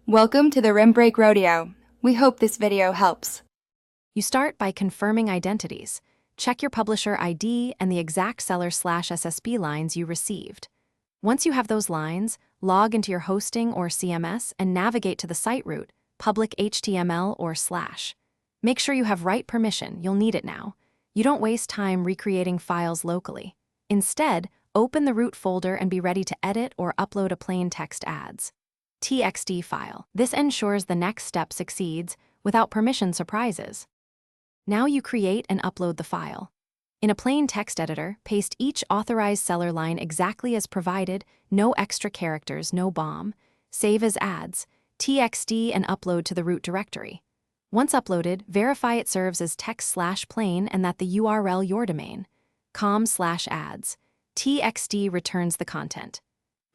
Welcome to the Rim Break Rodeo. We hope this video helps. You start by confirming identities. Check your publisher ID and the exact seller/SSB lines you received. Once you have those lines, log into your hosting or CMS and navigate to the site route, public HTML or /. Make sure you have right permission, you'll need it now. You don't waste time recreating files locally. Instead, open the root folder and be ready to edit or upload a plain text ads.txt file. This ensures the next step succeeds without permission surprises. Now you create and upload the file. In a plain text editor, paste each authorized seller line exactly as provided, no extra characters, no bomb. Save as ads.txt and upload to the root directory. Once uploaded, verify it serves as text/plain and that the URL your domain, com/ads.txt returns the content.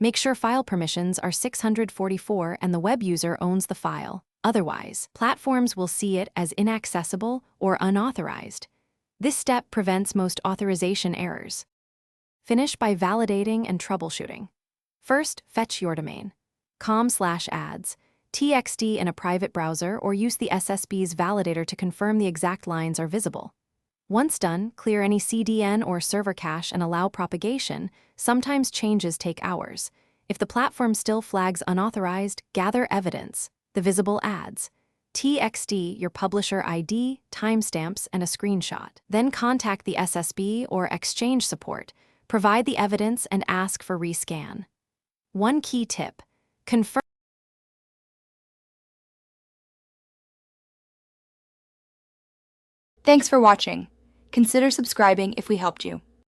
Make sure file permissions are 644 and the web user owns the file. Otherwise, platforms will see it as inaccessible or unauthorized. This step prevents most authorization errors. Finish by validating and troubleshooting. First, fetch your domain, com/ads.txt in a private browser or use the SSB's validator to confirm the exact lines are visible. Once done, clear any CDN or server cache and allow propagation. Sometimes changes take hours. If the platform still flags unauthorized, gather evidence, the visible ads.txt, your publisher ID, timestamps, and a screenshot. Then contact the SSB or Exchange support, provide the evidence, and ask for rescan. One key tip: confirm. Thanks for watching. Consider subscribing if we helped you.